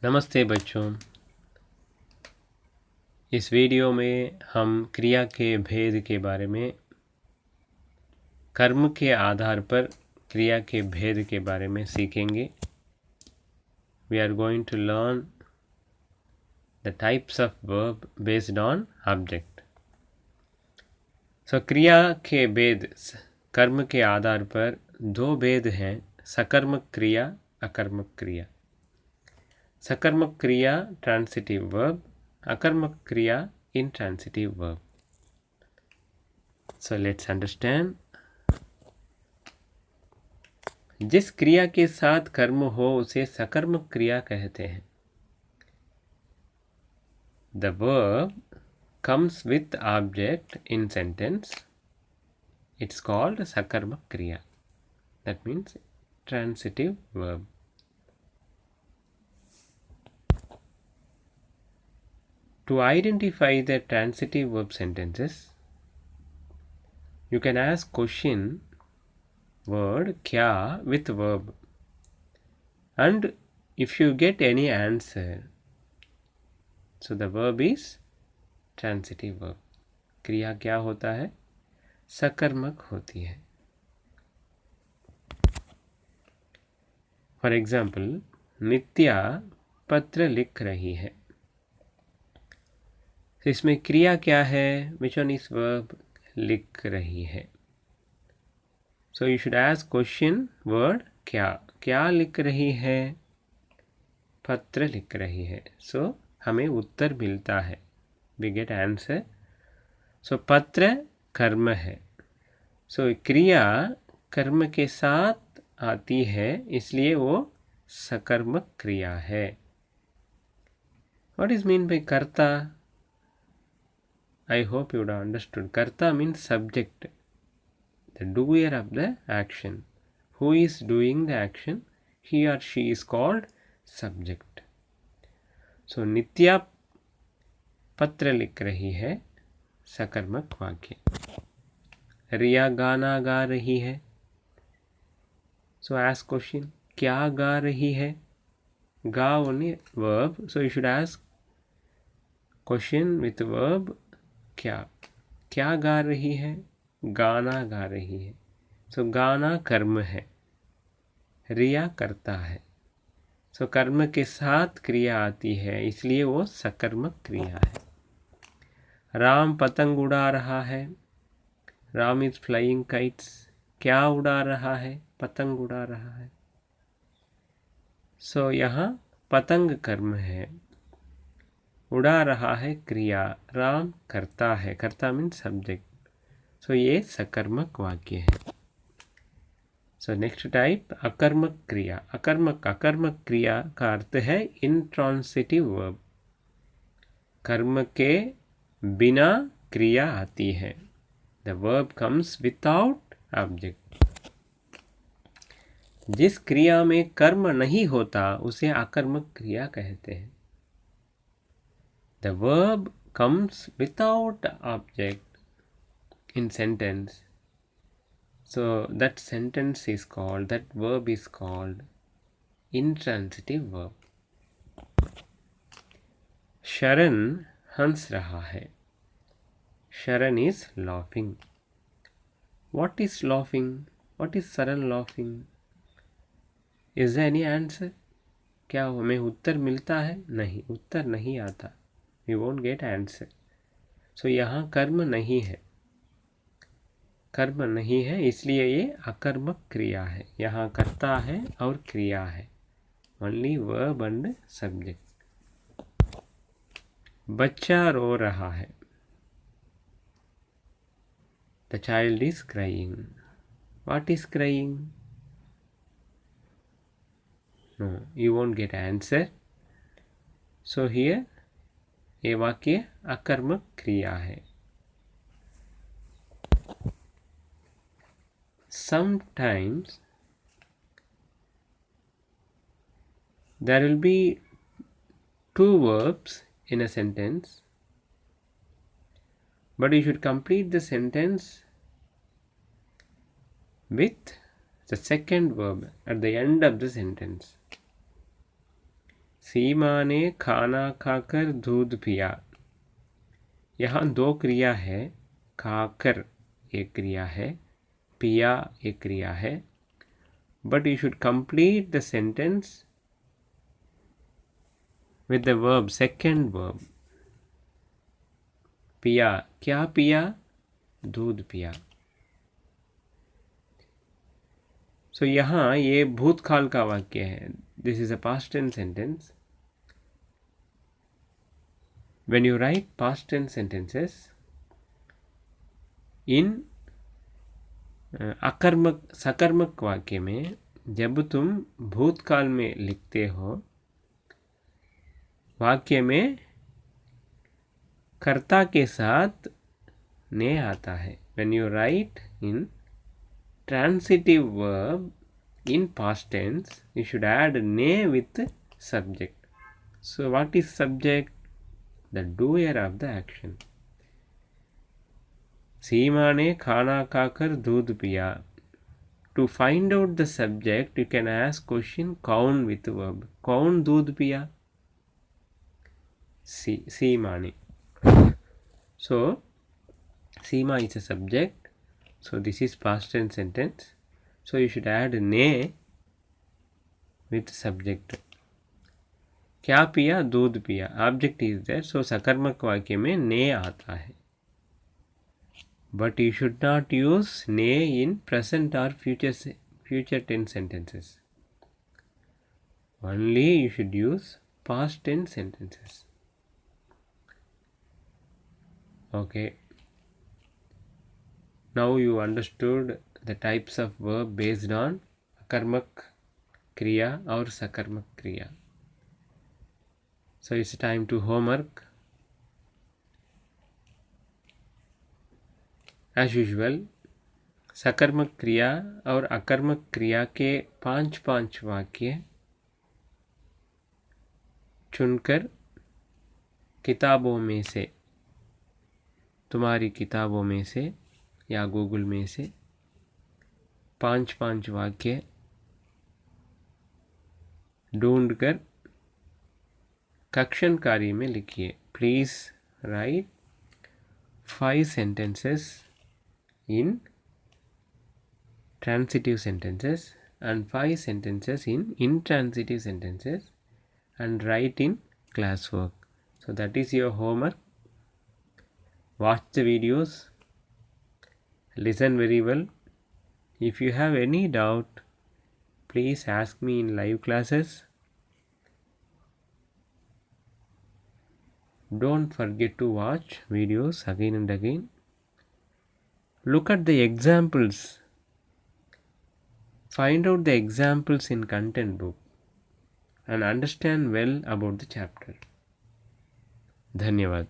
नमस्ते बच्चों। इस वीडियो में हम क्रिया के भेद के बारे में, कर्म के आधार पर क्रिया के भेद के बारे में सीखेंगे। We are going to learn the types of verb based on object. So क्रिया के भेद, कर्म के आधार पर दो भेद हैं, सकर्मक क्रिया, अकर्मक क्रिया। सकर्मक क्रिया ट्रांसिटिव वर्ब, अकर्मक क्रिया intransitive verb. So let's understand. जिस क्रिया के साथ कर्म हो उसे सकर्मक क्रिया कहते हैं। The verb comes with object in sentence. It's called sakarmak kriya. That means transitive verb. To identify the transitive verb sentences, you can ask question word kya with verb, and if you get any answer, so the verb is transitive verb. क्रिया क्या होता है? सकर्मक होती है। For example, नित्या पत्र लिख रही है। इसमें क्रिया क्या है? Which one is verb? लिख रही है। So you should ask question word क्या, क्या लिख रही है? पत्र लिख रही है। सो हमें उत्तर मिलता है, वी गेट आंसर। सो पत्र कर्म है। सो क्रिया कर्म के साथ आती है, इसलिए वो सकर्मक क्रिया है। व्हाट इज मीन बाय कर्ता? I hope you would have understood. Karta means subject, the doer of the action. Who is doing the action? He or she is called subject. So नित्या पत्र लिख रही है, सकर्मक वाक्य। रिया गाना गा रही है। So ask question, क्या गा रही है? गा only verb, so you should ask question with verb क्या। क्या गा रही है? गाना गा रही है। सो गाना कर्म है, रिया करता है। सो कर्म के साथ क्रिया आती है, इसलिए वो सकर्मक क्रिया है। राम पतंग उड़ा रहा है। Ram is flying kites. क्या उड़ा रहा है? पतंग उड़ा रहा है। सो यहाँ पतंग कर्म है, उड़ा रहा है क्रिया, राम करता है, करता मीन्स सब्जेक्ट। सो ये सकर्मक वाक्य है। सो नेक्स्ट टाइप अकर्मक क्रिया। अकर्मक क्रिया का अर्थ है इंट्रांसिटिव वर्ब। कर्म के बिना क्रिया आती है। The verb comes without object. जिस क्रिया में कर्म नहीं होता उसे अकर्मक क्रिया कहते हैं। The verb comes without object in sentence. So that sentence is called, that verb is called intransitive verb. शरण हंस रहा है। Sharan is laughing. What is laughing? What is Sharan laughing? Is there any answer? क्या हमें उत्तर मिलता है? नहीं, उत्तर नहीं आता। We won't get answer. So यहाँ कर्म नहीं है, कर्म नहीं है, इसलिए ये अकर्मक क्रिया है। यहाँ कर्ता है और क्रिया है, ओनली वर्ब एंड सब्जेक्ट। बच्चा रो रहा है। The child is crying. What is crying? No, you won't get answer. So here ये वाक्य अकर्मक क्रिया है। Sometimes there will be two verbs in a sentence, but you should complete the sentence with the second verb at the end of the sentence. सीमा ने खाना खाकर दूध पिया. यहाँ दो क्रिया है. खाकर एक क्रिया है, पिया एक क्रिया है. But you should complete the sentence with the verb, second verb. पिया, क्या पिया? दूध पिया. So यहाँ ये भूतकाल का वाक्य है. This is a past tense sentence. When you write past tense sentences in अकर्मक सकर्मक वाक्य में, जब तुम भूतकाल में लिखते हो, वाक्य में कर्ता के साथ ने आता है. When you write in transitive verb in past tense, you should add ne with subject. So what is subject? The doer of the action. सीमा ने खाना खाकर दूध पिया. To find out the subject, you can ask question कौन with verb. कौन दूध पिया? सीमा ने. So Seema is a subject. So this is past tense sentence. So you should add ne with subject. क्या पिया? दूध पिया. Object is there. So सकर्मक वाक्य में ने आता है. But you should not use ne in present or future tense sentences. Only you should use past tense sentences. Okay. Now you understood the types of verb based on akarmak kriya or sakarmak kriya. So it's time to homework. As usual, सकर्मक क्रिया और अकर्मक क्रिया के 5 वाक्य चुनकर किताबों में से, तुम्हारी किताबों में से या गूगल में से 5 वाक्य ढूंढकर कक्षन कार्य में लिखिए. Please right 5 sentences in transitive sentences and 5 sentences in intransitive sentences and write in classwork. So that is your homework. Watch the videos, listen very well. If you have any doubt, please ask me in live classes. Don't forget to watch videos again and again. Look at the examples. Find out the examples in content book and understand well about the chapter. धन्यवाद.